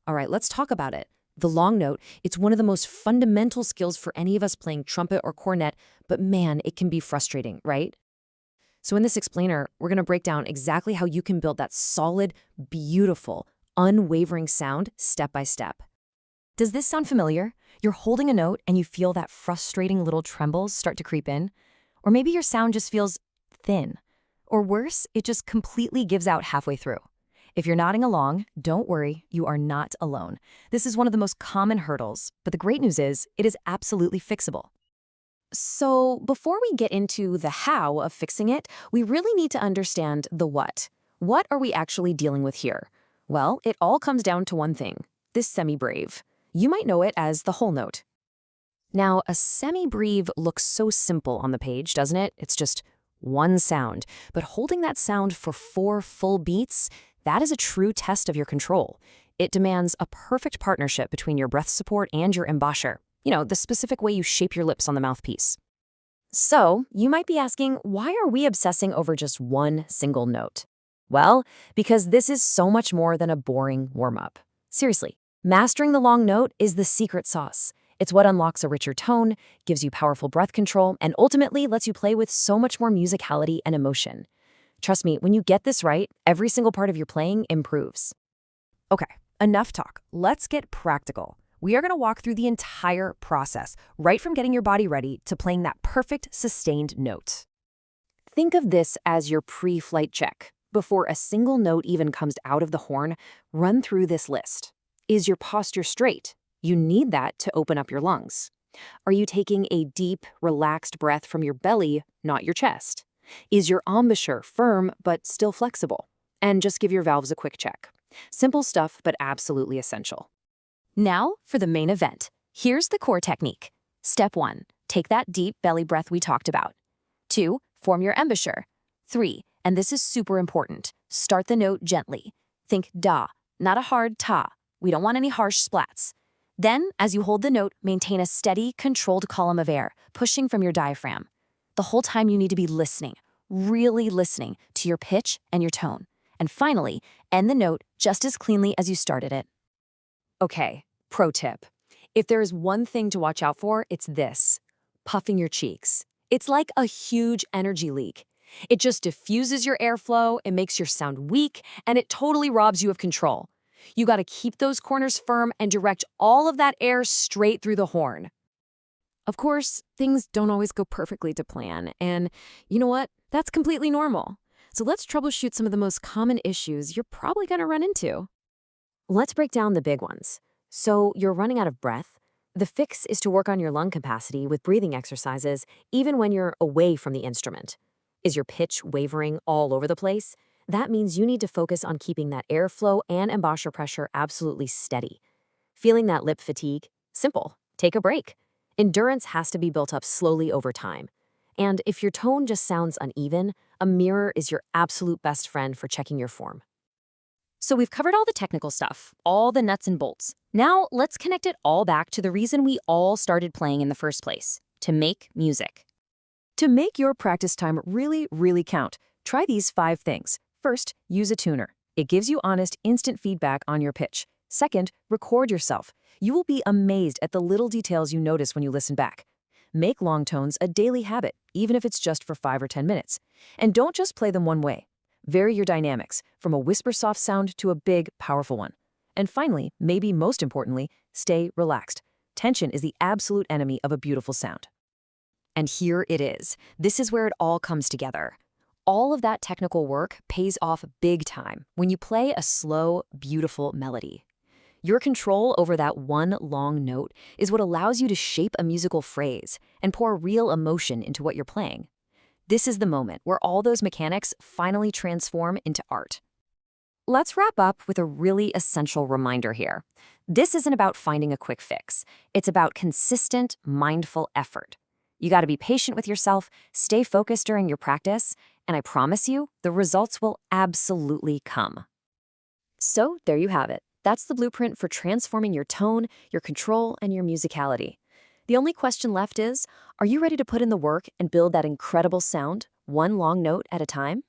All right, let's talk about it. The long note, it's one of the most fundamental skills for any of us playing trumpet or cornet, but man, it can be frustrating, right? So in this explainer, we're going to break down exactly how you can build that solid, beautiful, unwavering sound step by step. Does this sound familiar? You're holding a note and you feel that frustrating little trembles start to creep in? Or maybe your sound just feels thin. Or worse, it just completely gives out halfway through. If you're nodding along, don't worry, you are not alone. This is one of the most common hurdles, but the great news is it is absolutely fixable. So before we get into the how of fixing it, we really need to understand the what. What are we actually dealing with here? Well, it all comes down to one thing, this semibreve. You might know it as the whole note. Now, a semibreve looks so simple on the page, doesn't it? It's just one sound, but holding that sound for 4 full beats, that is a true test of your control. It demands a perfect partnership between your breath support and your embouchure. You know, the specific way you shape your lips on the mouthpiece. So, you might be asking, why are we obsessing over just one single note? Well, because this is so much more than a boring warm-up. Seriously, mastering the long note is the secret sauce. It's what unlocks a richer tone, gives you powerful breath control, and ultimately lets you play with so much more musicality and emotion. Trust me, when you get this right, every single part of your playing improves. Okay, enough talk. Let's get practical. We are going to walk through the entire process, right from getting your body ready to playing that perfect sustained note. Think of this as your pre-flight check. Before a single note even comes out of the horn, run through this list. Is your posture straight? You need that to open up your lungs. Are you taking a deep, relaxed breath from your belly, not your chest? Is your embouchure firm but still flexible? And just give your valves a quick check. Simple stuff, but absolutely essential. Now for the main event. Here's the core technique. Step 1, take that deep belly breath we talked about. 2, form your embouchure. 3, and this is super important, start the note gently. Think da, not a hard ta. We don't want any harsh splats. Then, as you hold the note, maintain a steady, controlled column of air, pushing from your diaphragm. The whole time you need to be listening, really listening to your pitch and your tone. And finally, end the note just as cleanly as you started it. Okay, pro tip. If there is one thing to watch out for, it's this: puffing your cheeks. It's like a huge energy leak. It just diffuses your airflow, it makes your sound weak, and it totally robs you of control. You gotta keep those corners firm and direct all of that air straight through the horn. Of course, things don't always go perfectly to plan, and you know what? That's completely normal. So let's troubleshoot some of the most common issues you're probably gonna run into. Let's break down the big ones. So you're running out of breath. The fix is to work on your lung capacity with breathing exercises, even when you're away from the instrument. Is your pitch wavering all over the place? That means you need to focus on keeping that airflow and embouchure pressure absolutely steady. Feeling that lip fatigue? Simple. Take a break. Endurance has to be built up slowly over time. And if your tone just sounds uneven, a mirror is your absolute best friend for checking your form. So we've covered all the technical stuff, all the nuts and bolts. Now let's connect it all back to the reason we all started playing in the first place: to make music. To make your practice time really, really count, try these 5 things. First, use a tuner. It gives you honest, instant feedback on your pitch. Second, record yourself. You will be amazed at the little details you notice when you listen back. Make long tones a daily habit, even if it's just for 5 or 10 minutes. And don't just play them one way. Vary your dynamics, from a whisper-soft sound to a big, powerful one. And finally, maybe most importantly, stay relaxed. Tension is the absolute enemy of a beautiful sound. And here it is. This is where it all comes together. All of that technical work pays off big time when you play a slow, beautiful melody. Your control over that one long note is what allows you to shape a musical phrase and pour real emotion into what you're playing. This is the moment where all those mechanics finally transform into art. Let's wrap up with a really essential reminder here. This isn't about finding a quick fix. It's about consistent, mindful effort. You got to be patient with yourself, stay focused during your practice, and I promise you, the results will absolutely come. So there you have it. That's the blueprint for transforming your tone, your control, and your musicality. The only question left is, are you ready to put in the work and build that incredible sound, one long note at a time?